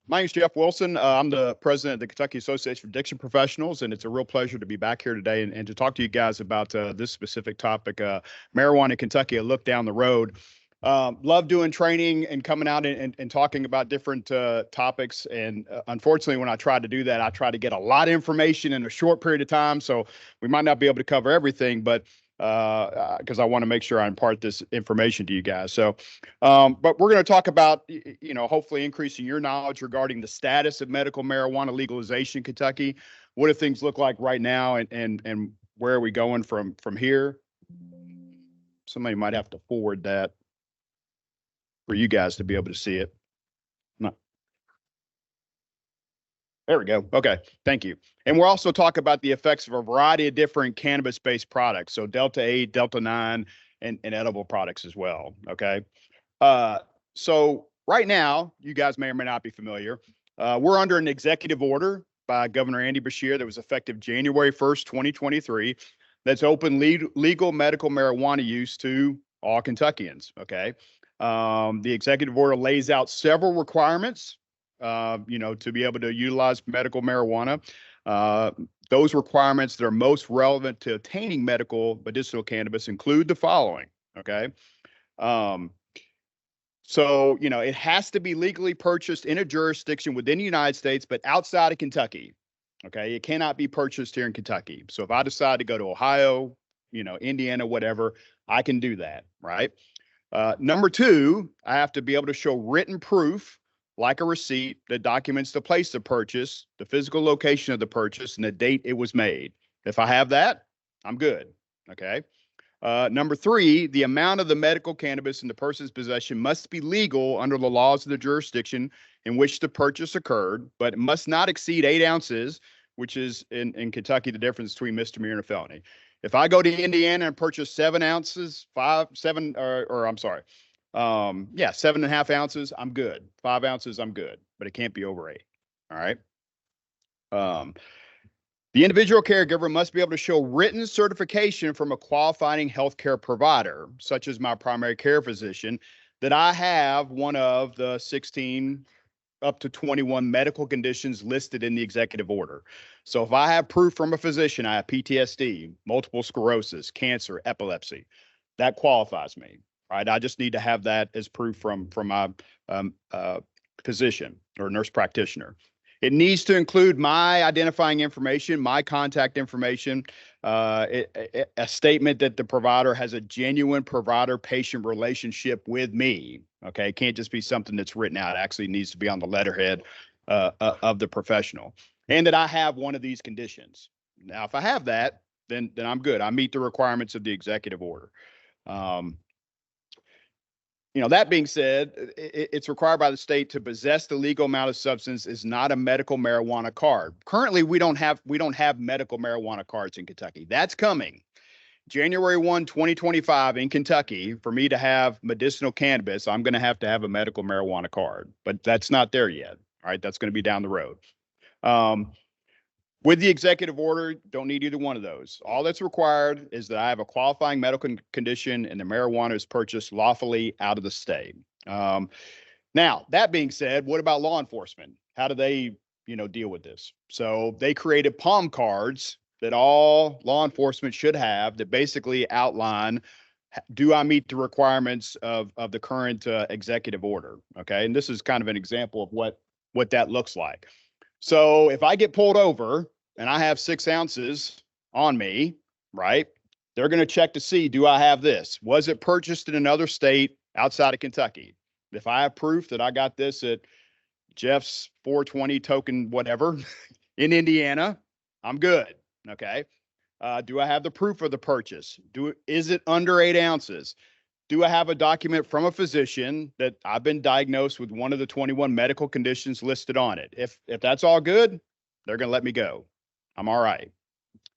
My name is Geoff Wilson. I'm the president of the Kentucky Association for Addiction Professionals, and it's a real pleasure to be back here today and to talk to you guys about this specific topic, marijuana in Kentucky, a look down the road. Love doing training and coming out and talking about different topics. And unfortunately, when I try to do that, I try to get a lot of information in a short period of time. So we might not be able to cover everything, but because I want to make sure I impart this information to you guys. So, but we're going to talk about, hopefully increasing your knowledge regarding the status of medical marijuana legalization in Kentucky. What do things look like right now, and where are we going from here? Somebody might have to forward that for you guys to be able to see it. No. There we go. Okay, thank you. And we'll also talk about the effects of a variety of different cannabis-based products. So Delta 8, Delta 9, and edible products as well. Okay. So right now, you guys may or may not be familiar. We're under an executive order by Governor Andy Beshear that was effective January 1st, 2023, that's open legal medical marijuana use to all Kentuckians. Okay. The executive order lays out several requirements, to be able to utilize medical marijuana. Those requirements that are most relevant to obtaining medicinal cannabis include the following. Okay. So, it has to be legally purchased in a jurisdiction within the United States, but outside of Kentucky. Okay. It cannot be purchased here in Kentucky. So if I decide to go to Ohio, Indiana, whatever, I can do that. Right. Number two, I have to be able to show written proof, like a receipt, that documents the place of purchase, the physical location of the purchase, and the date it was made. If I have that, I'm good. Okay. Number three, the amount of the medical cannabis in the person's possession must be legal under the laws of the jurisdiction in which the purchase occurred, but it must not exceed 8 ounces, which is in Kentucky the difference between misdemeanor and a felony. If I go to Indiana and purchase 7 ounces, 7.5 ounces, I'm good. 5 ounces, I'm good, but it can't be over 8. All right. The individual caregiver must be able to show written certification from a qualifying healthcare provider, such as my primary care physician, that I have one of the 16 up to 21 medical conditions listed in the executive order. So if I have proof from a physician, I have PTSD, multiple sclerosis, cancer, epilepsy, that qualifies me, right? I just need to have that as proof from my physician or nurse practitioner. It needs to include my identifying information, my contact information, a statement that the provider has a genuine provider-patient relationship with me. Okay, it can't just be something that's written out. It actually needs to be on the letterhead of the professional, and that I have one of these conditions. Now, if I have that, then I'm good. I meet the requirements of the executive order. That being said, it's required by the state to possess the legal amount of substance is not a medical marijuana card. Currently, we don't have medical marijuana cards in Kentucky. That's coming. January 1, 2025 in Kentucky, for me to have medicinal cannabis, I'm going to have a medical marijuana card, but that's not there yet. All right. That's going to be down the road. With the executive order, don't need either one of those. All that's required is that I have a qualifying medical condition and the marijuana is purchased lawfully out of the state. Now, that being said, what about law enforcement? How do they, deal with this? So they created palm cards that all law enforcement should have that basically outline, do I meet the requirements of the current executive order? Okay. And this is kind of an example of what that looks like. So if I get pulled over and I have 6 ounces on me, right, they're going to check to see, do I have this? Was it purchased in another state outside of Kentucky? If I have proof that I got this at Jeff's 420 token, whatever, in Indiana, I'm good. Okay. Do I have the proof of the purchase? Is it under 8 ounces? Do I have a document from a physician that I've been diagnosed with one of the 21 medical conditions listed on it? If that's all good, they're going to let me go. I'm all right.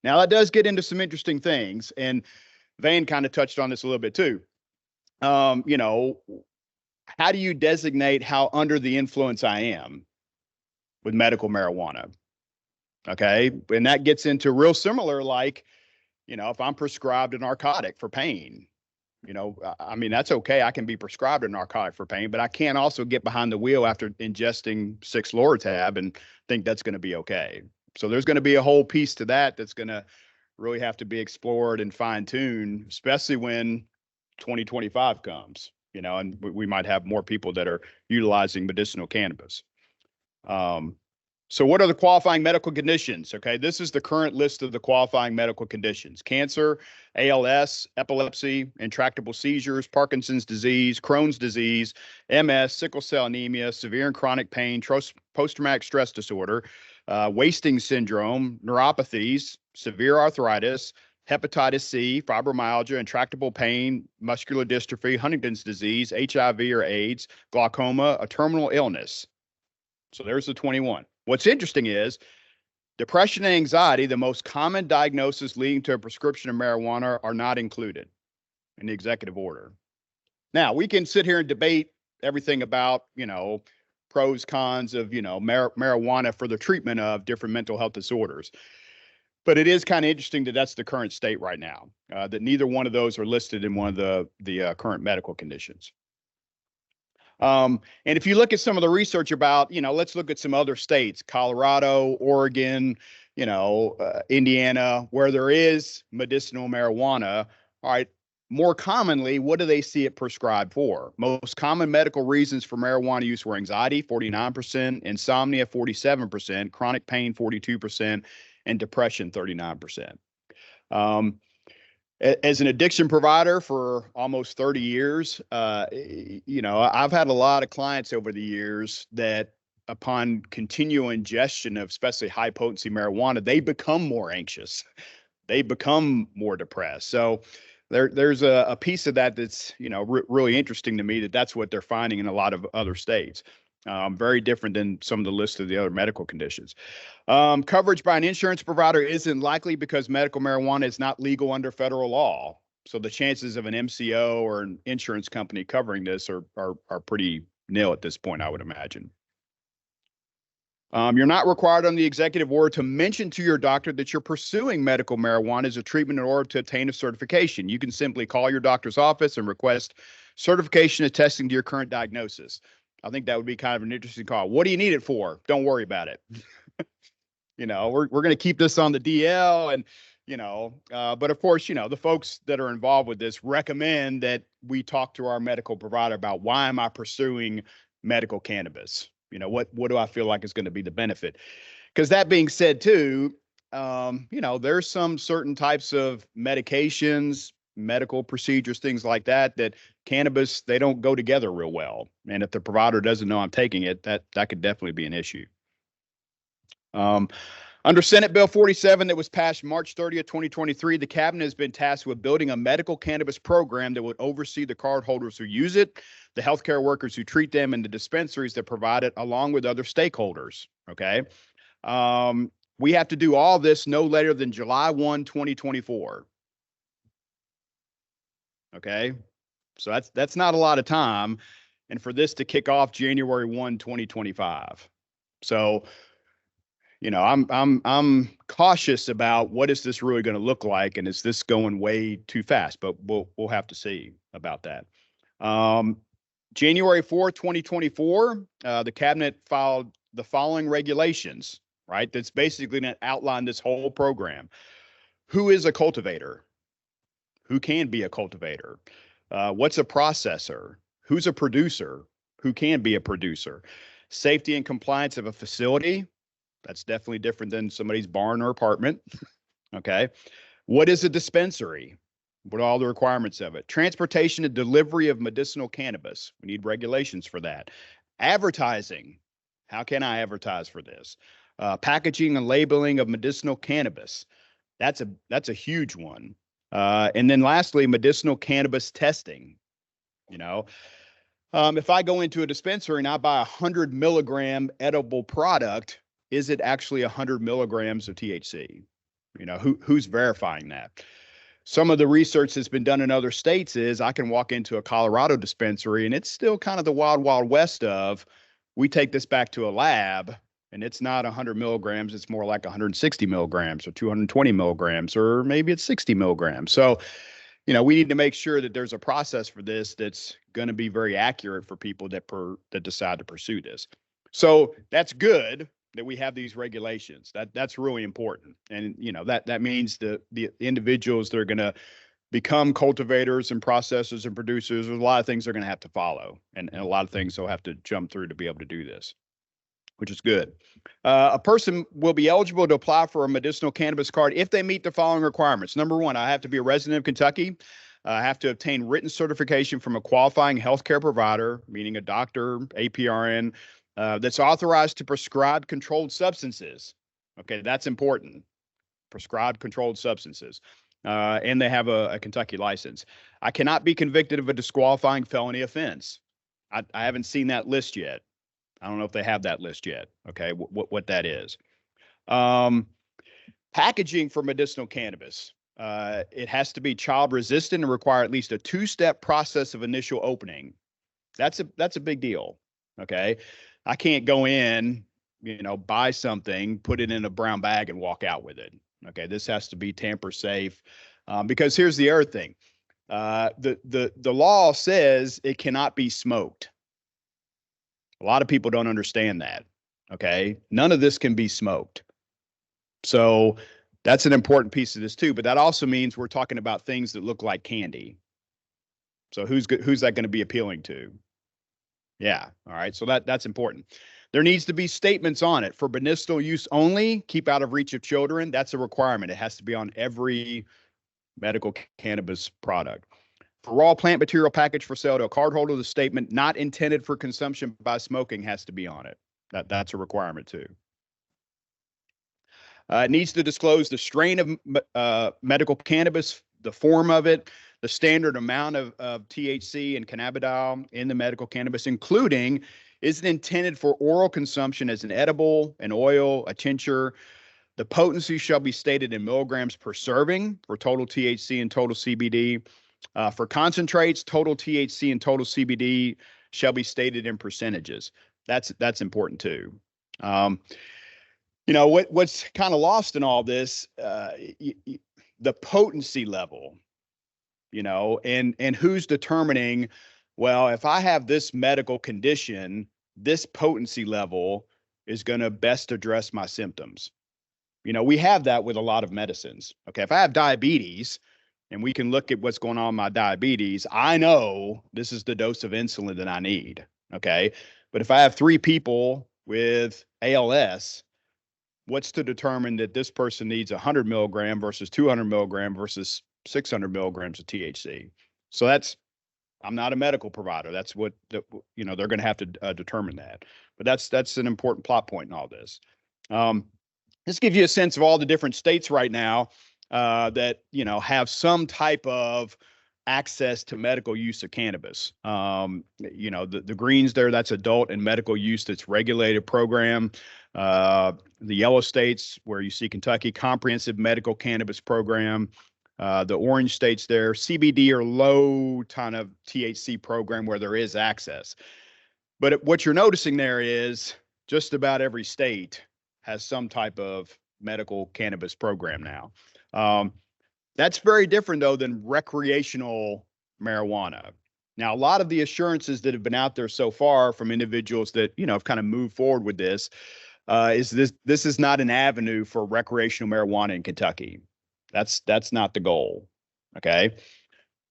Now, that does get into some interesting things, and Vane kind of touched on this a little bit too. How do you designate how under the influence I am with medical marijuana? Okay, and that gets into real similar, like, if I'm prescribed a narcotic for pain, I mean, that's okay. I can be prescribed a narcotic for pain, but I can't also get behind the wheel after ingesting 6-Loratab and think that's going to be okay. So there's going to be a whole piece to that that's going to really have to be explored and fine-tuned, especially when 2025 comes, and we might have more people that are utilizing medicinal cannabis. So what are the qualifying medical conditions? Okay, this is the current list of the qualifying medical conditions: cancer, ALS, epilepsy, intractable seizures, Parkinson's disease, Crohn's disease, MS, sickle cell anemia, severe and chronic pain, post-traumatic stress disorder, wasting syndrome, neuropathies, severe arthritis, hepatitis C, fibromyalgia, intractable pain, muscular dystrophy, Huntington's disease, HIV or AIDS, glaucoma, a terminal illness. So there's the 21. What's interesting is depression and anxiety, the most common diagnosis leading to a prescription of marijuana, are not included in the executive order. Now, we can sit here and debate everything about, pros, cons of, marijuana for the treatment of different mental health disorders. But it is kind of interesting that that's the current state right now, that neither one of those are listed in one of the current medical conditions. And if you look at some of the research about, let's look at some other states: Colorado, Oregon, Indiana, where there is medicinal marijuana. All right. More commonly, what do they see it prescribed for? Most common medical reasons for marijuana use were anxiety, 49%, insomnia, 47%, chronic pain, 42%, and depression, 39%. As an addiction provider for almost 30 years, I've had a lot of clients over the years that upon continual ingestion of especially high potency marijuana, they become more anxious. They become more depressed. So there's a piece of that that's, really interesting to me, that's what they're finding in a lot of other states. Very different than some of the list of the other medical conditions. Coverage by an insurance provider isn't likely because medical marijuana is not legal under federal law. So the chances of an MCO or an insurance company covering this are pretty nil at this point, I would imagine. You're not required on the executive order to mention to your doctor that you're pursuing medical marijuana as a treatment in order to attain a certification. You can simply call your doctor's office and request certification attesting to your current diagnosis. I think that would be kind of an interesting call. What do you need it for? Don't worry about it. We're going to keep this on the DL, and but of course, the folks that are involved with this recommend that we talk to our medical provider about, why am I pursuing medical cannabis? What do I feel like is going to be the benefit? Because that being said, too, there's some certain types of medications, medical procedures, things like that cannabis, they don't go together real well. And if the provider doesn't know I'm taking it, that could definitely be an issue. Under Senate Bill 47 that was passed March 30th, 2023, the cabinet has been tasked with building a medical cannabis program that would oversee the cardholders who use it, the healthcare workers who treat them, and the dispensaries that provide it, along with other stakeholders. Okay. We have to do all this no later than July 1, 2024. Okay. So that's not a lot of time. And for this to kick off January 1, 2025. So, I'm cautious about what is this really going to look like, and is this going way too fast? But we'll have to see about that. January 4, 2024, the cabinet filed the following regulations, right? That's basically going to outline this whole program. Who is a cultivator? Who can be a cultivator? What's a processor? Who's a producer? Who can be a producer? Safety and compliance of a facility. That's definitely different than somebody's barn or apartment. Okay. What is a dispensary? What are all the requirements of it? Transportation and delivery of medicinal cannabis. We need regulations for that. Advertising. How can I advertise for this? Packaging and labeling of medicinal cannabis. That's a huge one. And then lastly, medicinal cannabis testing. If I go into a dispensary and I buy 100 milligram edible product, is it actually 100 milligrams of THC? Who's verifying that? Some of the research that's been done in other states is I can walk into a Colorado dispensary and it's still kind of the wild, wild west of, we take this back to a lab and it's not 100 milligrams. It's more like 160 milligrams or 220 milligrams, or maybe it's 60 milligrams. So, we need to make sure that there's a process for this that's going to be very accurate for people that decide to pursue this. So that's good that we have these regulations. That's really important. And, that means the individuals that are going to become cultivators and processors and producers, there's a lot of things they're going to have to follow, and a lot of things they'll have to jump through to be able to do this, which is good. A person will be eligible to apply for a medicinal cannabis card if they meet the following requirements. Number one, I have to be a resident of Kentucky. I have to obtain written certification from a qualifying healthcare provider, meaning a doctor, APRN, that's authorized to prescribe controlled substances. Okay, that's important. Prescribed controlled substances. And they have a Kentucky license. I cannot be convicted of a disqualifying felony offense. I haven't seen that list yet. I don't know if they have that list yet. Okay, what that is. Packaging for medicinal cannabis. It has to be child resistant and require at least a 2-step process of initial opening. That's a big deal. Okay, I can't go in, buy something, put it in a brown bag and walk out with it. Okay, this has to be tamper safe, because here's the other thing. The law says it cannot be smoked. A lot of people don't understand that. Okay, none of this can be smoked. So that's an important piece of this too. But that also means we're talking about things that look like candy. So who's that going to be appealing to? Yeah. All right. So that's important. There needs to be statements on it for medicinal use only. Keep out of reach of children. That's a requirement. It has to be on every medical cannabis product. For raw plant material package for sale to a cardholder, the statement "not intended for consumption by smoking" has to be on it. That's a requirement too. It needs to disclose the strain of medical cannabis, the form of it, the standard amount of THC and cannabidiol in the medical cannabis, including is it intended for oral consumption as an edible, an oil, a tincture. The potency shall be stated in milligrams per serving for total THC and total CBD. For concentrates, total THC and total CBD shall be stated in percentages. That's important too. What's kind of lost in all this, the potency level, and who's determining, well, if I have this medical condition, this potency level is going to best address my symptoms. We have that with a lot of medicines. Okay, if I have diabetes and we can look at what's going on with my diabetes, I know this is the dose of insulin that I need. Okay, but if I have 3 people with ALS, what's to determine that this person needs 100 milligram versus 200 milligram versus 600 milligrams of THC? So I'm not a medical provider. That's what they're going to have to determine that. But that's an important plot point in all this. This gives you a sense of all the different states right now that have some type of access to medical use of cannabis. The greens there, that's adult and medical use that's regulated program. The yellow states where you see Kentucky, comprehensive medical cannabis program. The orange states there, CBD or low ton of THC program where there is access. But what you're noticing there is just about every state has some type of medical cannabis program now. That's very different, though, than recreational marijuana. Now, a lot of the assurances that have been out there so far from individuals that, have kind of moved forward with this, is this is not an avenue for recreational marijuana in Kentucky. That's not the goal. Okay.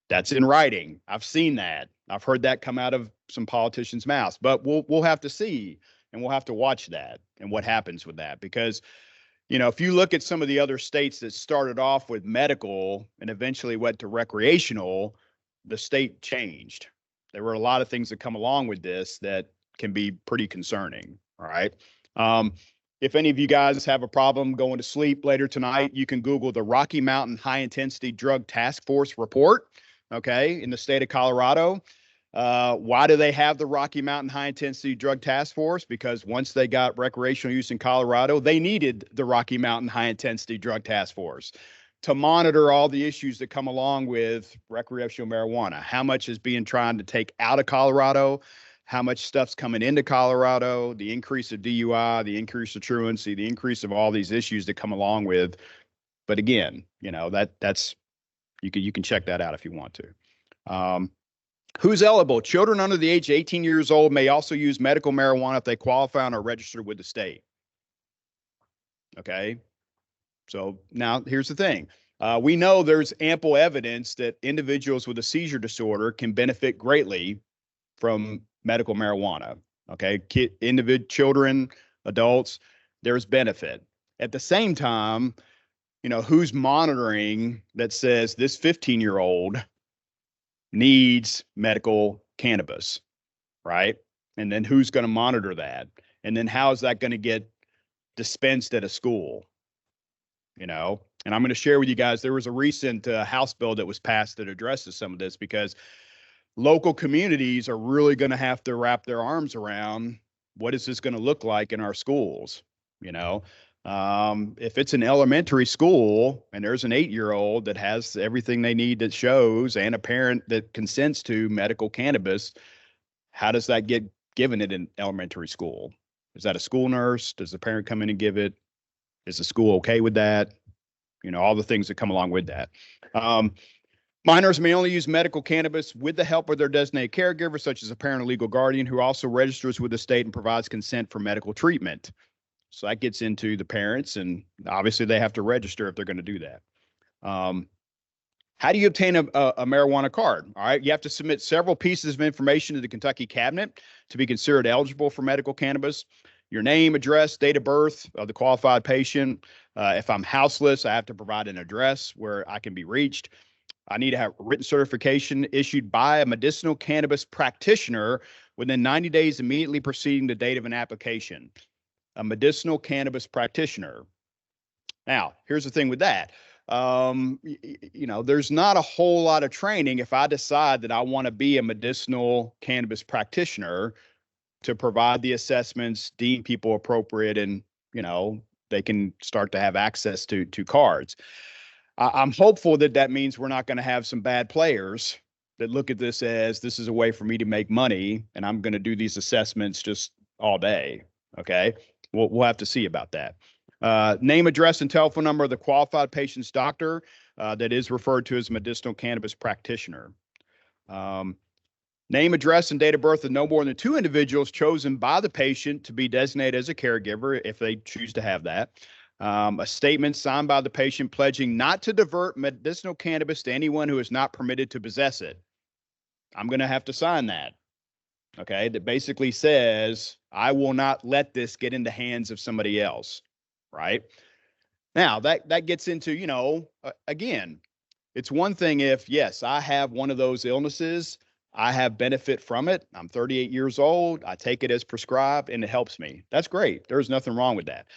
That's in writing. I've seen that. I've heard that come out of some politicians' mouths, but we'll have to see, and we'll have to watch that and what happens with that. Because, if you look at some of the other states that started off with medical and eventually went to recreational, the state changed. There were a lot of things that come along with this that can be pretty concerning. All right. If any of you guys have a problem going to sleep later tonight, you can Google the Rocky Mountain High Intensity Drug Task Force report, okay, in the state of Colorado. Why do they have the Rocky Mountain High Intensity Drug Task Force? Because once they got recreational use in Colorado, they needed the Rocky Mountain High Intensity Drug Task Force to monitor all the issues that come along with recreational marijuana. How much is being trying to take out of Colorado? How much stuff's coming into Colorado, the increase of DUI, the increase of truancy, the increase of all these issues that come along with. But again, that's You can check that out if you want to. Who's eligible? Children under the age of 18 years old may also use medical marijuana if they qualify and are registered with the state. Okay. So now here's the thing. We know there's ample evidence that individuals with a seizure disorder can benefit greatly from medical marijuana. Okay. Children, adults, there's benefit. At the same time, who's monitoring that says this 15-year-old needs medical cannabis, right? And then who's going to monitor that? And then how is that going to get dispensed at a school? And I'm going to share with you guys, there was a recent House bill that was passed that addresses some of this, because local communities are really going to have to wrap their arms around what is this going to look like in our schools. If it's an elementary school and there's an 8-year-old that has everything they need that shows, and a parent that consents to medical cannabis, how does that get given at an elementary school? Is that a school nurse? Does the parent come in and give it? Is the school okay with that? All the things that come along with that. Minors may only use medical cannabis with the help of their designated caregiver, such as a parent or legal guardian, who also registers with the state and provides consent for medical treatment. So that gets into the parents, and obviously they have to register if they're going to do that. How do you obtain a marijuana card? All right, you have to submit several pieces of information to the Kentucky cabinet to be considered eligible for medical cannabis. Your name, address, date of birth of the qualified patient. If I'm houseless, I have to provide an address where I can be reached. I need to have written certification issued by a medicinal cannabis practitioner within 90 days immediately preceding the date of an application. A medicinal cannabis practitioner. Now, here's the thing with that. There's not a whole lot of training if I decide that I want to be a medicinal cannabis practitioner to provide the assessments, deem people appropriate, and, they can start to have access to cards. I'm hopeful that means we're not going to have some bad players that look at this as this is a way for me to make money, and I'm going to do these assessments just all day. Okay. We'll have to see about that. Name, address, and telephone number of the qualified patient's doctor that is referred to as medicinal cannabis practitioner. Name, address, and date of birth of no more than 2 individuals chosen by the patient to be designated as a caregiver if they choose to have that. A statement signed by the patient pledging not to divert medicinal cannabis to anyone who is not permitted to possess it. I'm going to have to sign that. Okay, that basically says I will not let this get in the hands of somebody else, right? Now, that gets into, again, it's one thing if, yes, I have one of those illnesses, I have benefit from it. I'm 38 years old. I take it as prescribed and it helps me. That's great. There's nothing wrong with that.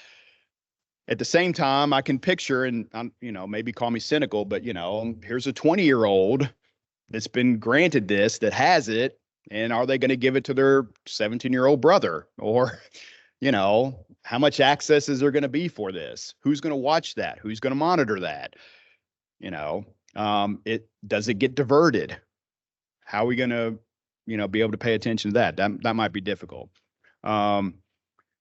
At the same time, I can picture, and maybe call me cynical, but here's a 20-year-old that's been granted this, that has it, and are they going to give it to their 17-year-old brother? Or, how much access is there going to be for this? Who's going to watch that? Who's going to monitor that? Does it get diverted? How are we going to, be able to pay attention to that? That might be difficult.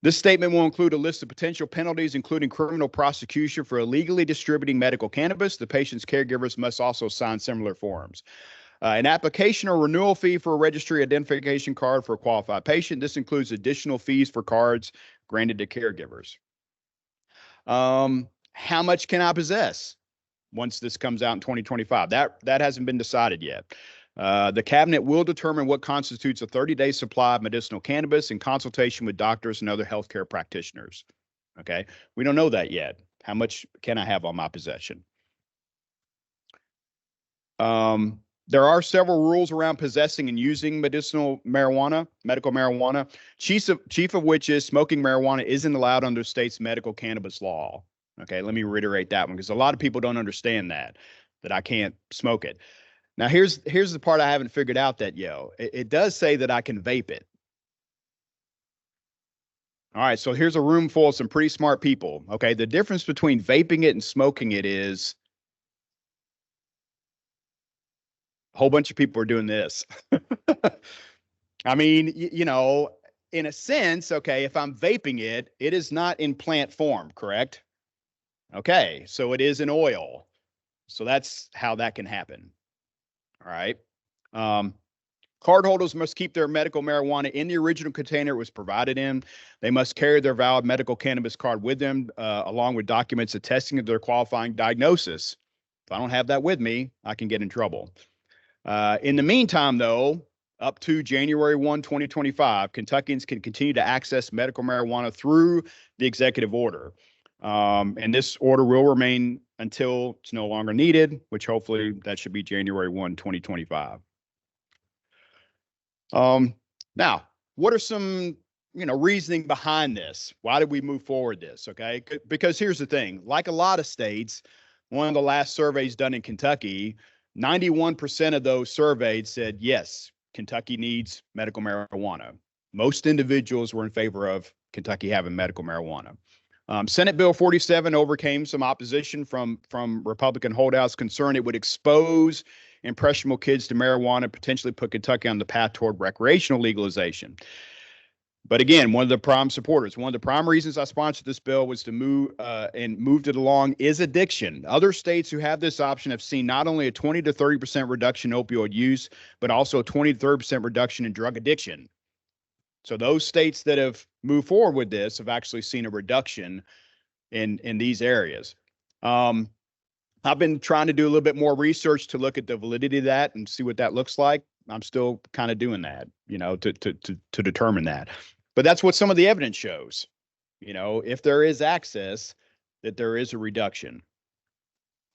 This statement will include a list of potential penalties, including criminal prosecution for illegally distributing medical cannabis. The patient's caregivers must also sign similar forms. An application or renewal fee for a registry identification card for a qualified patient. This includes additional fees for cards granted to caregivers. How much can I possess once this comes out in 2025? That hasn't been decided yet. The cabinet will determine what constitutes a 30-day supply of medicinal cannabis in consultation with doctors and other healthcare practitioners. Okay, we don't know that yet. How much can I have on my possession? There are several rules around possessing and using medical marijuana, chief of which is smoking marijuana isn't allowed under state's medical cannabis law. Okay, let me reiterate that one, because a lot of people don't understand that I can't smoke it. Now, here's the part I haven't figured out that, it does say that I can vape it. All right, so here's a room full of some pretty smart people. Okay, the difference between vaping it and smoking it is a whole bunch of people are doing this. I mean, in a sense, okay, if I'm vaping it, it is not in plant form, correct? Okay, so it is in oil. So that's how that can happen. All right. Cardholders must keep their medical marijuana in the original container it was provided in. They must carry their valid medical cannabis card with them, along with documents attesting to their qualifying diagnosis. If I don't have that with me, I can get in trouble. In the meantime, though, up to January 1, 2025, Kentuckians can continue to access medical marijuana through the executive order. And this order will remain until it's no longer needed, which hopefully that should be January 1, 2025. Now, what are some, reasoning behind this? Why did we move forward this? Okay. Because here's the thing, like a lot of states, one of the last surveys done in Kentucky, 91% of those surveyed said, yes, Kentucky needs medical marijuana. Most individuals were in favor of Kentucky having medical marijuana. Senate Bill 47 overcame some opposition from Republican holdouts concerned it would expose impressionable kids to marijuana and potentially put Kentucky on the path toward recreational legalization. But again, one of the prime supporters, one of the prime reasons I sponsored this bill was to moved it along is addiction. Other states who have this option have seen not only a 20 to 30% reduction in opioid use, but also a 20 to 30% reduction in drug addiction. So those states that have moved forward with this have actually seen a reduction in these areas. I've been trying to do a little bit more research to look at the validity of that and see what that looks like. I'm still kind of doing that, to determine that. But that's what some of the evidence shows. If there is access, that there is a reduction.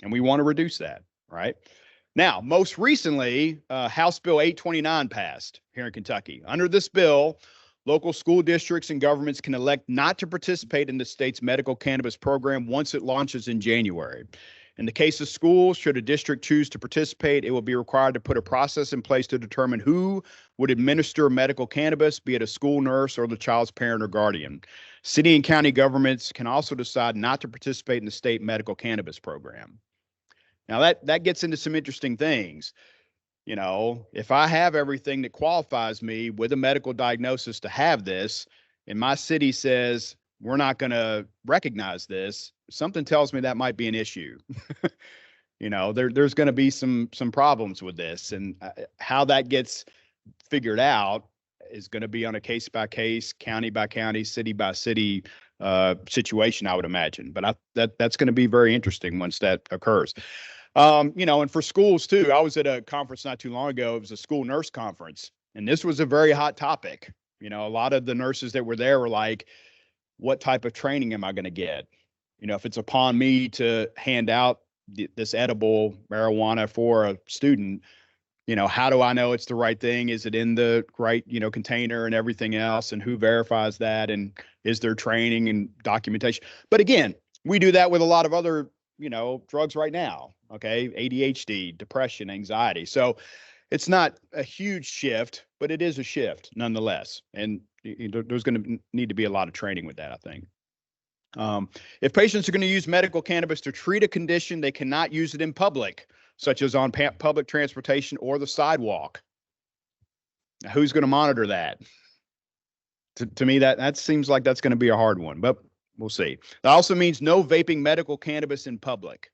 And we want to reduce that, right? Now, most recently, House Bill 829 passed here in Kentucky. Under this bill, local school districts and governments can elect not to participate in the state's medical cannabis program once it launches in January. In the case of schools, should a district choose to participate, it will be required to put a process in place to determine who would administer medical cannabis, be it a school nurse or the child's parent or guardian. City and county governments can also decide not to participate in the state medical cannabis program. Now, that gets into some interesting things. If I have everything that qualifies me with a medical diagnosis to have this, and my city says we're not going to recognize this, something tells me that might be an issue. There's going to be some problems with this, and how that gets figured out is going to be on a case by case, county by county, city by city situation, I would imagine. But that's going to be very interesting once that occurs. And for schools too, I was at a conference not too long ago. It was a school nurse conference, and this was a very hot topic. A lot of the nurses that were there were like, what type of training am I going to get? If it's upon me to hand out this edible marijuana for a student, how do I know it's the right thing? Is it in the right, container and everything else? And who verifies that? And is there training and documentation? But again, we do that with a lot of other, drugs right now. Okay. ADHD, depression, anxiety. So it's not a huge shift, but it is a shift nonetheless. And there's going to need to be a lot of training with that, I think. If patients are going to use medical cannabis to treat a condition, they cannot use it in public, such as on public transportation or the sidewalk. Now, who's going to monitor that? To me, that seems like that's going to be a hard one, but we'll see. That also means no vaping medical cannabis in public.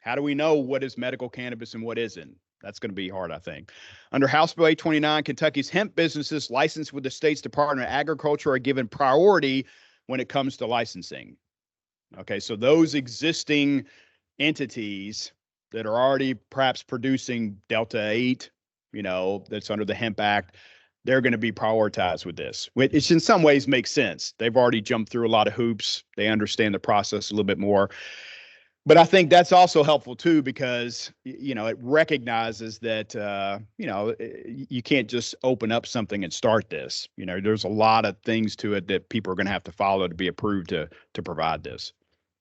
How do we know what is medical cannabis and what isn't? That's going to be hard, I think. Under House Bill 829, Kentucky's hemp businesses licensed with the state's Department of Agriculture are given priority when it comes to licensing. Okay, so those existing entities that are already perhaps producing Delta 8, that's under the Hemp Act, they're going to be prioritized with this, which in some ways makes sense. They've already jumped through a lot of hoops. They understand the process a little bit more. But I think that's also helpful too, because, it recognizes that, you can't just open up something and start this. There's a lot of things to it that people are going to have to follow to be approved to provide this.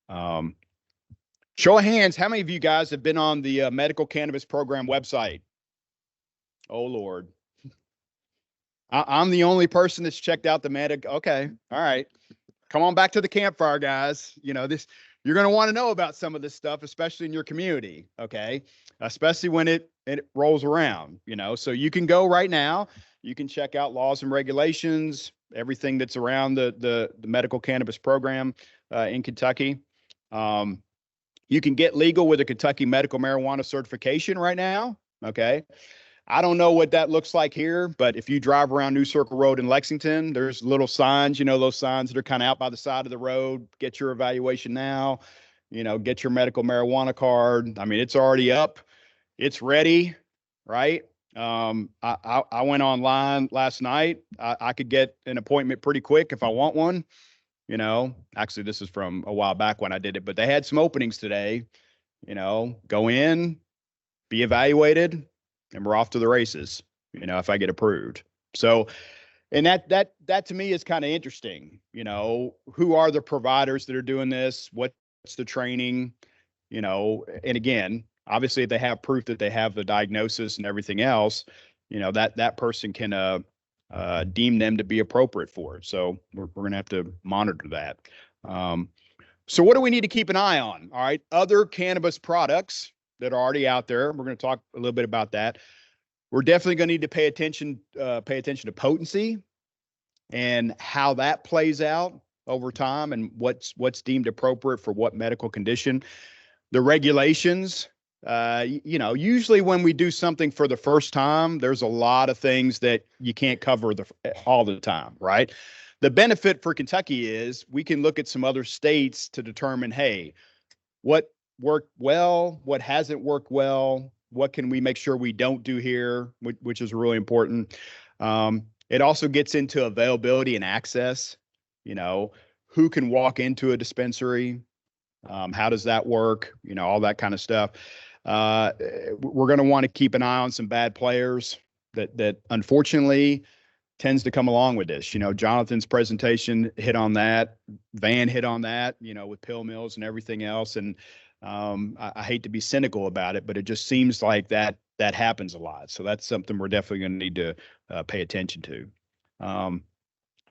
Show of hands, how many of you guys have been on the medical cannabis program website? Oh, Lord. I'm the only person that's checked out the Okay. All right. Come on back to the campfire, guys. You're going to want to know about some of this stuff, especially in your community. Okay. Especially when it rolls around, so you can go right now. You can check out laws and regulations, everything that's around the medical cannabis program in Kentucky. You can get legal with a Kentucky medical marijuana certification right now. Okay. I don't know what that looks like here, but if you drive around New Circle Road in Lexington, there's little signs, those signs that are kind of out by the side of the road. Get your evaluation now, get your medical marijuana card. I mean, it's already up. It's ready, right? I went online last night. I could get an appointment pretty quick if I want one. Actually, this is from a while back when I did it, but they had some openings today. Go in, be evaluated, and we're off to the races, if I get approved. So, and that to me is kind of interesting. Who are the providers that are doing this? What's the training? And again, obviously if they have proof that they have the diagnosis and everything else, that person can deem them to be appropriate for it. So we're going to have to monitor that. So what do we need to keep an eye on? All right. Other cannabis products that are already out there. We're going to talk a little bit about that. We're definitely going to need to pay attention to potency and how that plays out over time and what's deemed appropriate for what medical condition. The regulations, usually when we do something for the first time, there's a lot of things that you can't cover all the time, right? The benefit for Kentucky is we can look at some other states to determine, hey, what worked well, what hasn't worked well, what can we make sure we don't do here, which is really important. It also gets into availability and access, who can walk into a dispensary, how does that work, all that kind of stuff. We're going to want to keep an eye on some bad players that unfortunately tends to come along with this. Jonathan's presentation hit on that. Van hit on that, with pill mills and everything else. And I hate to be cynical about it, but it just seems like that happens a lot. So that's something we're definitely going to need to pay attention to.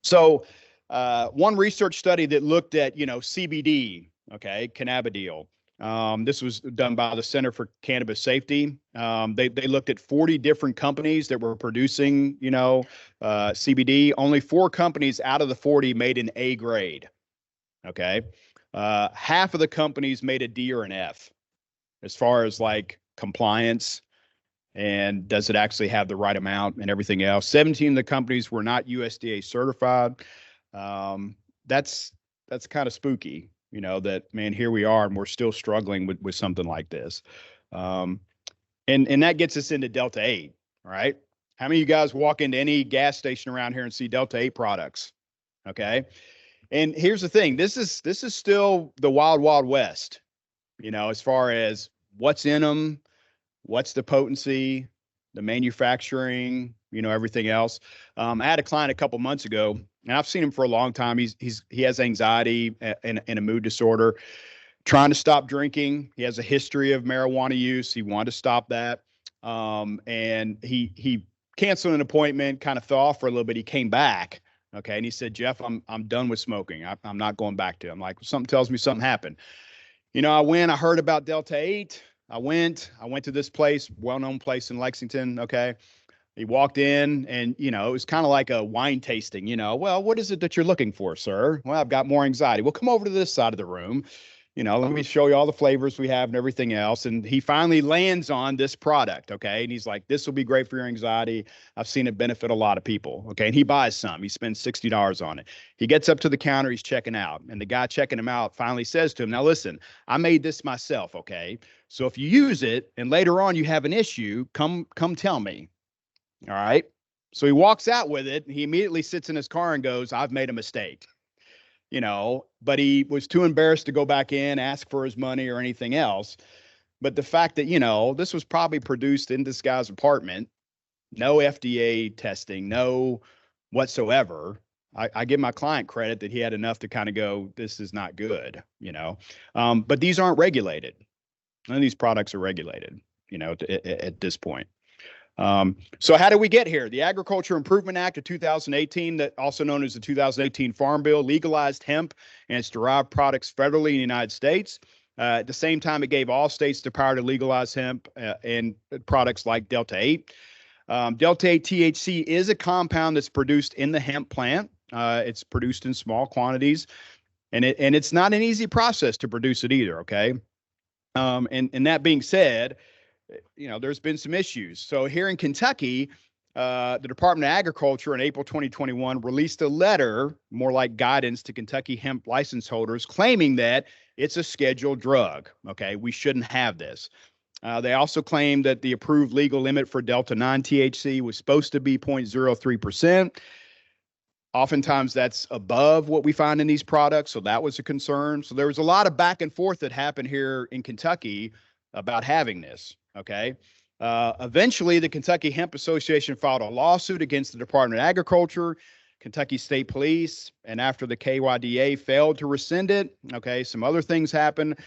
So one research study that looked at, CBD, okay, cannabidiol. This was done by the Center for Cannabis Safety. They looked at 40 different companies that were producing, CBD. Only 4 companies out of the 40 made an A grade. Okay. Half of the companies made a D or an F as far as like compliance and does it actually have the right amount and everything else. 17 of the companies were not USDA certified. That's kind of spooky. That, man, here we are and we're still struggling with something like this. And that gets us into Delta 8, right? How many of you guys walk into any gas station around here and see Delta 8 products? Okay. And here's the thing, this is still the wild, wild west, as far as what's in them, what's the potency, the manufacturing, everything else. I had a client a couple months ago, and I've seen him for a long time. He has anxiety and a mood disorder, trying to stop drinking. He has a history of marijuana use. He wanted to stop that. And he canceled an appointment, kind of fell off for a little bit. He came back. Okay. And he said, Geoff, I'm done with smoking. I'm not going back to it. I'm like, something tells me something happened. I heard about Delta 8. I went to this place, well-known place in Lexington. Okay. He walked in and, it was kind of like a wine tasting, well, what is it that you're looking for, sir? Well, I've got more anxiety. Well, come over to this side of the room. Let me show you all the flavors we have and everything else. And he finally lands on this product. Okay. And he's like, this will be great for your anxiety. I've seen it benefit a lot of people. Okay. And he buys some. He spends $60 on it. He gets up to the counter. He's checking out. And the guy checking him out finally says to him, now listen, I made this myself. Okay. So if you use it and later on you have an issue, come tell me. All right. So he walks out with it. He immediately sits in his car and goes, I've made a mistake. But he was too embarrassed to go back in, ask for his money or anything else. But the fact that, this was probably produced in this guy's apartment, no FDA testing, no whatsoever. I give my client credit that he had enough to kind of go, this is not good, but these aren't regulated. None of these products are regulated, at this point. So how did we get here? The Agriculture Improvement Act of 2018, that also known as the 2018 Farm Bill, legalized hemp and its derived products federally in the United States. At the same time, it gave all states the power to legalize hemp and products like Delta 8. Delta 8 THC is a compound that's produced in the hemp plant. It's produced in small quantities, and it's not an easy process to produce it either. Okay. And that being said, there's been some issues. So here in Kentucky, the Department of Agriculture in April 2021 released a letter, more like guidance, to Kentucky hemp license holders, claiming that it's a scheduled drug. Okay, we shouldn't have this. They also claimed that the approved legal limit for Delta 9 THC was supposed to be 0.03%. Oftentimes that's above what we find in these products, so that was a concern. So there was a lot of back and forth that happened here in Kentucky about having this, okay? Eventually, the Kentucky Hemp Association filed a lawsuit against the Department of Agriculture, Kentucky State Police, and after the KYDA failed to rescind it, okay, some other things happened.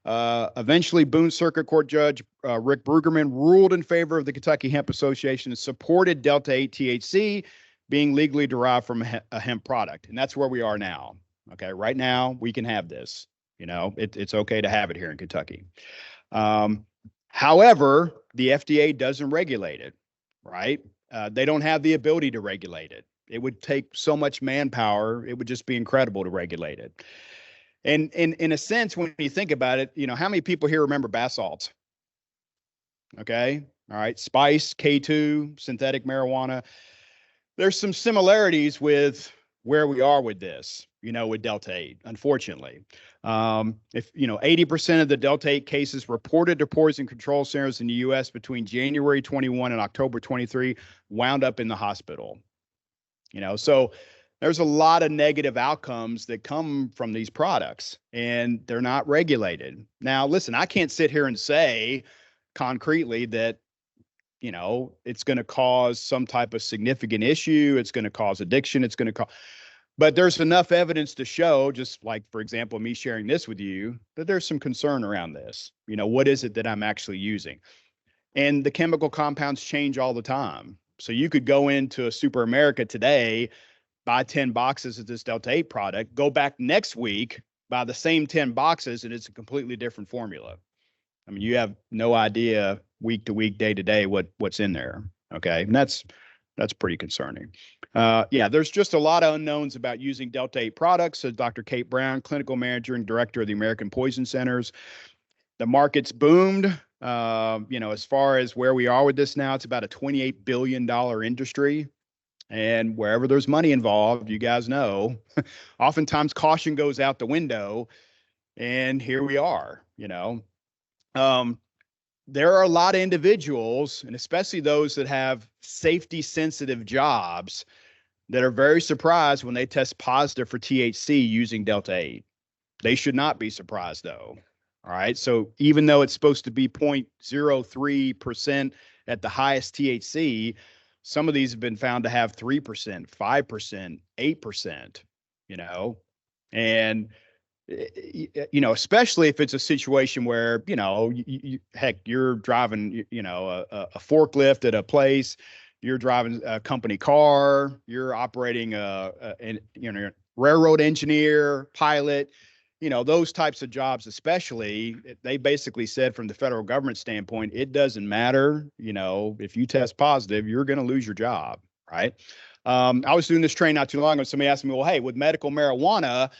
Eventually, Boone Circuit Court Judge Rick Brueggemann ruled in favor of the Kentucky Hemp Association and supported Delta 8 THC being legally derived from a hemp product. And that's where we are now. Okay. Right now we can have this, it's okay to have it here in Kentucky. However, the FDA doesn't regulate it, right? They don't have the ability to regulate it. It would take so much manpower. It would just be incredible to regulate it. And in a sense, when you think about it, how many people here remember bath salts? Okay. All right. Spice, K2, synthetic marijuana. There's some similarities with where we are with this, with Delta 8, unfortunately. If 80% of the Delta 8 cases reported to poison control centers in the U.S. between January 21 and October 23 wound up in the hospital. So there's a lot of negative outcomes that come from these products, and they're not regulated. Now, listen, I can't sit here and say concretely that it's going to cause some type of significant issue. It's going to cause addiction. It's going to cause, but there's enough evidence to show, just like, for example, me sharing this with you, that there's some concern around this. What is it that I'm actually using? And the chemical compounds change all the time. So you could go into a Super America today, buy 10 boxes of this Delta 8 product, go back next week, buy the same 10 boxes, and it's a completely different formula. I mean, you have no idea week to week, day to day, what's in there. Okay. And that's pretty concerning. There's just a lot of unknowns about using Delta 8 products, says Dr. Kate Brown, clinical manager and director of the American Poison Centers. The market's boomed. As far as where we are with this now, it's about a $28 billion industry. And wherever there's money involved, you guys know, oftentimes caution goes out the window. And here we are, there are a lot of individuals, and especially those that have safety sensitive jobs, that are very surprised when they test positive for THC using Delta 8. They should not be surprised though. All right. So even though it's supposed to be 0.03% at the highest THC, some of these have been found to have 3%, 5%, 8%, and especially if it's a situation where, heck, you're driving, a forklift at a place, you're driving a company car, you're operating a railroad engineer, pilot, those types of jobs, especially, they basically said from the federal government standpoint, it doesn't matter, if you test positive, you're going to lose your job. Right. I was doing this training not too long ago. Somebody asked me, well, hey, with medical marijuana,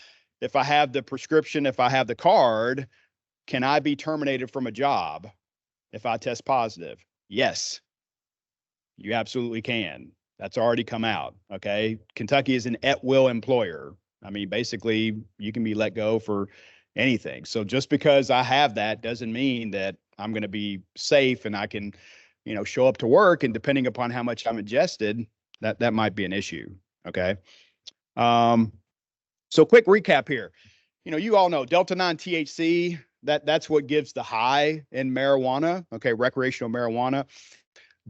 if I have the prescription, if I have the card, can I be terminated from a job if I test positive? Yes, you absolutely can. That's already come out. Okay. Kentucky is an at-will employer. I mean, basically, you can be let go for anything. So just because I have that doesn't mean that I'm going to be safe and I can, show up to work. And depending upon how much I'm ingested, that might be an issue. Okay. So quick recap here. You all know Delta 9 THC, that's what gives the high in marijuana. Okay. Recreational marijuana.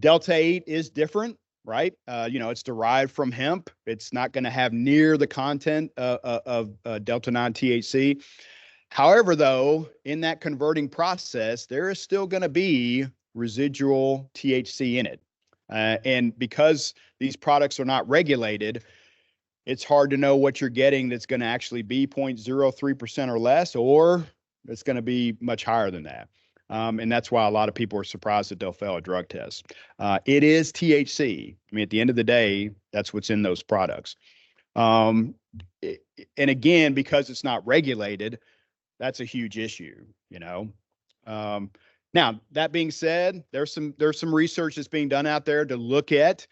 Delta 8 is different, right? It's derived from hemp. It's not going to have near the content of Delta 9 THC. However, though, in that converting process, there is still going to be residual THC in it. And because these products are not regulated, it's hard to know what you're getting that's going to actually be 0.03% or less, or it's going to be much higher than that. And that's why a lot of people are surprised that they'll fail a drug test. It is THC. I mean, at the end of the day, that's what's in those products. And again, because it's not regulated, that's a huge issue, Um, Now, that being said, there's some research that's being done out there to look at,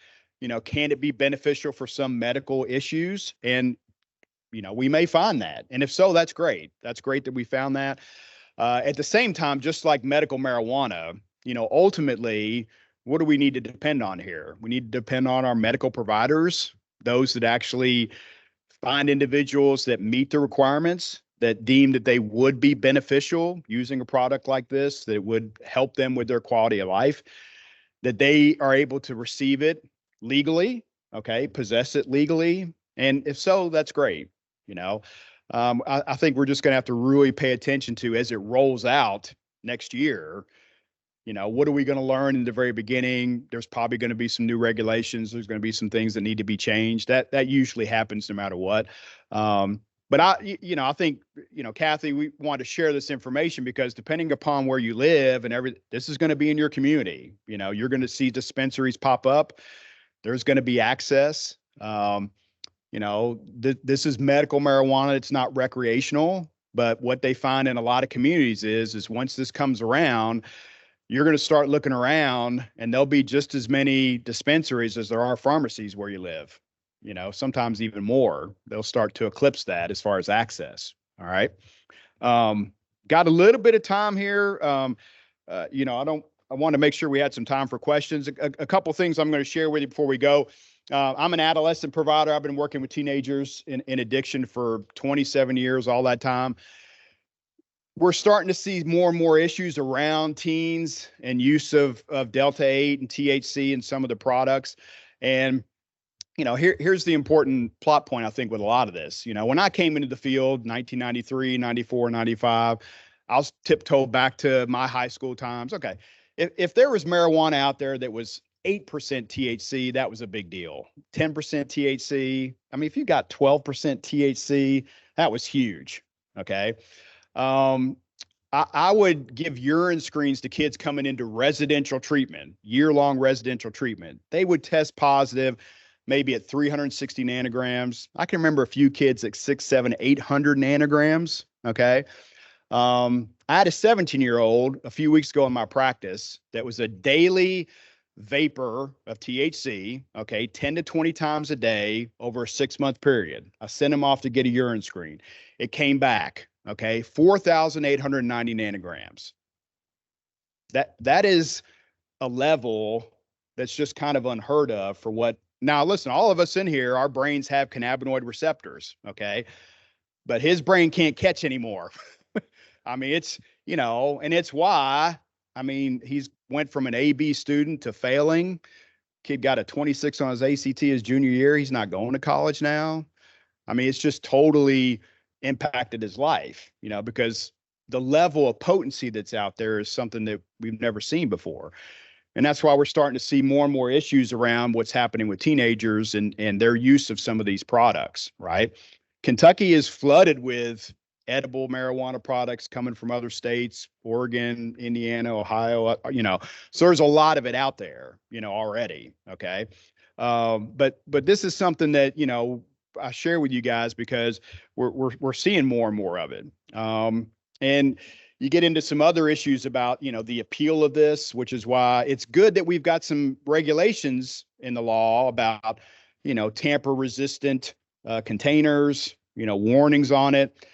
can it be beneficial for some medical issues? And we may find that. And if so, that's great. That's great that we found that. At the same time, just like medical marijuana, ultimately, what do we need to depend on here? We need to depend on our medical providers, those that actually find individuals that meet the requirements, that deem that they would be beneficial using a product like this, that it would help them with their quality of life, that they are able to receive it legally, okay, possess it legally. And if so, that's great. You know, I think we're just going to have to really pay attention to as it rolls out next year. What are we going to learn in the very beginning? There's probably going to be some new regulations. There's going to be some things that need to be changed. That usually happens no matter what. But I think, Kathy, we want to share this information because depending upon where you live and this is going to be in your community. You're going to see dispensaries pop up. There's going to be access. This is medical marijuana. It's not recreational. But what they find in a lot of communities is once this comes around, you're going to start looking around and there'll be just as many dispensaries as there are pharmacies where you live, sometimes even more. They'll start to eclipse that as far as access. All right. Got a little bit of time here. I want to make sure we had some time for questions. A couple things I'm going to share with you before we go. I'm an adolescent provider. I've been working with teenagers in addiction for 27 years, all that time. We're starting to see more and more issues around teens and use of Delta 8 and THC in some of the products. And, here's the important plot point, I think, with a lot of this. When I came into the field, 1993, 94, 95, I'll tiptoe back to my high school times. Okay. If there was marijuana out there that was 8% THC, that was a big deal. 10% THC. I mean, if you got 12% THC, that was huge. Okay. I would give urine screens to kids coming into residential treatment, year-long residential treatment. They would test positive, maybe at 360 nanograms. I can remember a few kids at 6, 7, 800 nanograms. Okay. I had a 17-year-old a few weeks ago in my practice that was a daily vapor of THC, okay, 10 to 20 times a day over a 6-month period. I sent him off to get a urine screen. It came back, okay, 4,890 nanograms. That is a level that's just kind of unheard of for what. Now, listen, all of us in here, our brains have cannabinoid receptors, okay, but his brain can't catch anymore. I mean, and it's why, he's went from an AB student to failing. Kid got a 26 on his ACT his junior year. He's not going to college now. It's just totally impacted his life, because the level of potency that's out there is something that we've never seen before. And that's why we're starting to see more and more issues around what's happening with teenagers and their use of some of these products, right? Kentucky is flooded with edible marijuana products coming from other states, Oregon, Indiana, Ohio, so there's a lot of it out there, already. Okay. But this is something that, I share with you guys because we're seeing more and more of it. And you get into some other issues about, the appeal of this, which is why it's good that we've got some regulations in the law about, tamper resistant containers, warnings on it.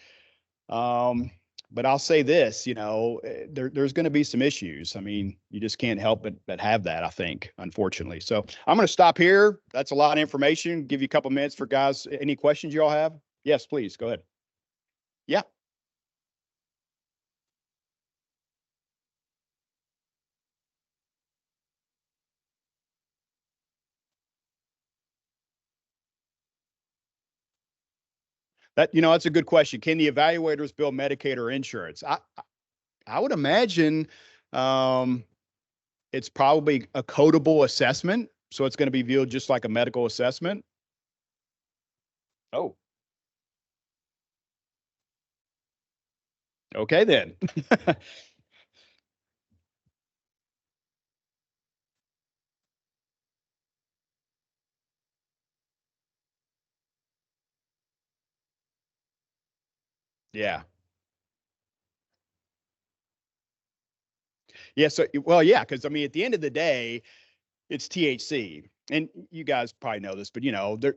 But I'll say this, there's going to be some issues. You just can't help but have that, I think, unfortunately. So I'm going to stop here. That's a lot of information. Give you a couple minutes for guys. Any questions you all have? Yes, please go ahead. Yeah. That's a good question. Can the evaluators bill Medicaid or insurance? I would imagine, it's probably a codable assessment. So it's going to be viewed just like a medical assessment. Oh, okay then. Yeah. Yeah. So, well, yeah, because I mean, at the end of the day, it's THC. And you guys probably know this, but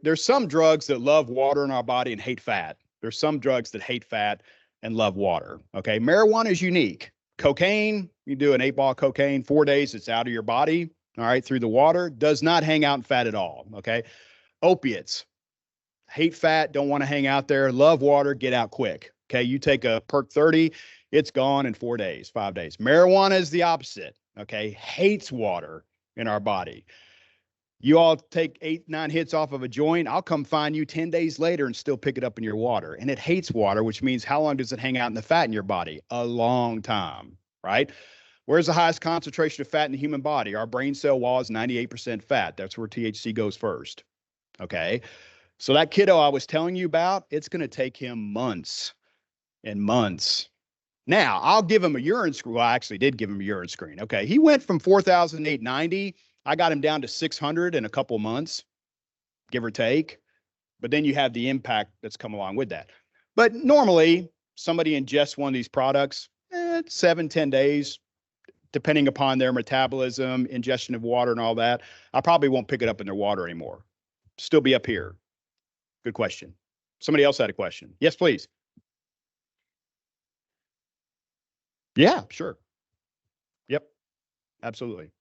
there's some drugs that love water in our body and hate fat. There's some drugs that hate fat and love water. Okay. Marijuana is unique. Cocaine, you do an 8-ball cocaine, 4 days, it's out of your body. All right. Through the water, does not hang out in fat at all. Okay. Opiates, hate fat, don't want to hang out there, love water, get out quick. Okay. You take a perk 30, it's gone in 4 days, 5 days. Marijuana is the opposite. Okay. Hates water in our body. You all take 8, 9 hits off of a joint, I'll come find you 10 days later and still pick it up in your water. And it hates water, which means how long does it hang out in the fat in your body? A long time, right? Where's the highest concentration of fat in the human body? Our brain cell wall is 98% fat. That's where THC goes first. Okay. So that kiddo I was telling you about, it's going to take him months and months. Now, I'll give him a urine screen. Well, I actually did give him a urine screen. Okay. He went from 4,890. I got him down to 600 in a couple of months, give or take. But then you have the impact that's come along with that. But normally, somebody ingests one of these products, 7, 10 days, depending upon their metabolism, ingestion of water and all that. I probably won't pick it up in their water anymore. Still be up here. Good question. Somebody else had a question. Yes, please. Yeah, sure. Yep, absolutely.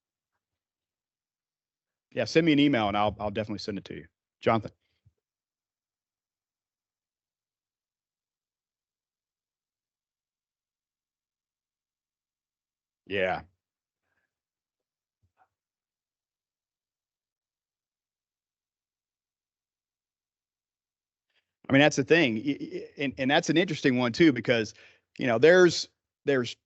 Yeah, send me an email and I'll definitely send it to you. Jonathan. Yeah. I mean, that's the thing. And that's an interesting one too, because, there's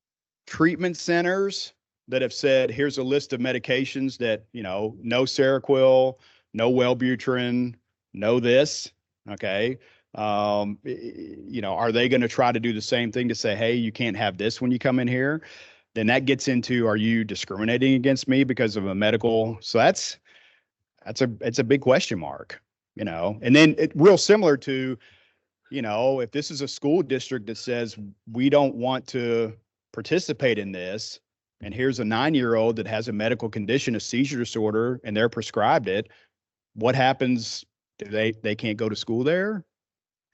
treatment centers that have said, here's a list of medications that, no Seroquel, no Wellbutrin, no this. Okay. Are they going to try to do the same thing to say, hey, you can't have this when you come in here? Then that gets into, are you discriminating against me because of a medical? So it's a big question mark, and then real similar to, if this is a school district that says we don't want to participate in this, and here's a 9-year-old that has a medical condition, a seizure disorder, and they're prescribed it, what happens? Do they can't go to school there?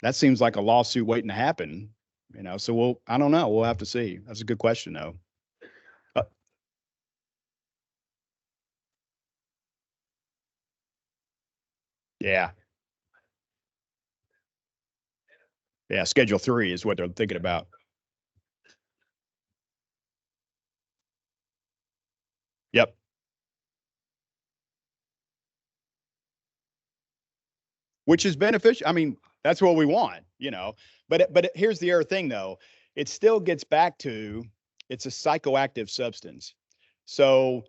That seems like a lawsuit waiting to happen, so I don't know. We'll have to see. That's a good question though. Uh, yeah. Yeah. Schedule 3 is what they're thinking about. Yep. Which is beneficial. I mean, that's what we want, But here's the other thing, though. It still gets back to it's a psychoactive substance. So,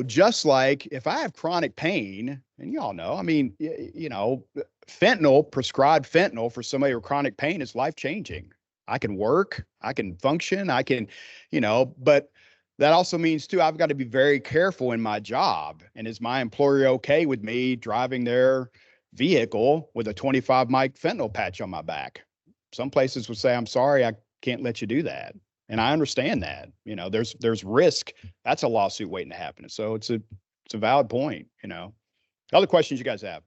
just like if I have chronic pain, and y'all know, I mean, prescribed fentanyl for somebody with chronic pain is life changing. I can work, I can function, but that also means too, I've got to be very careful in my job. And is my employer okay with me driving their vehicle with a 25 mic fentanyl patch on my back? Some places would say, I'm sorry, I can't let you do that. And I understand that, there's risk. That's a lawsuit waiting to happen. So it's a valid point, Other questions you guys have?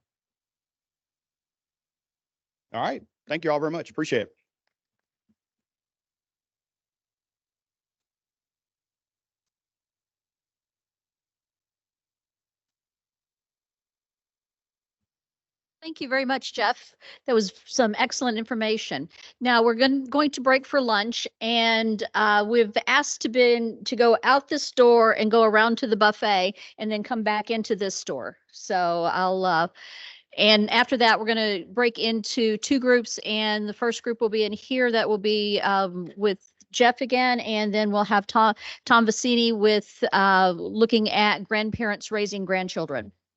All right. Thank you all very much. Appreciate it. Thank you very much, Geoff. That was some excellent information. Now we're going to break for lunch, and we've asked to go out this door and go around to the buffet, and then come back into this store. So and after that, we're going to break into 2 groups, and the first group will be in here. That will be with Geoff again, and then we'll have Tom Vicini with looking at grandparents raising grandchildren.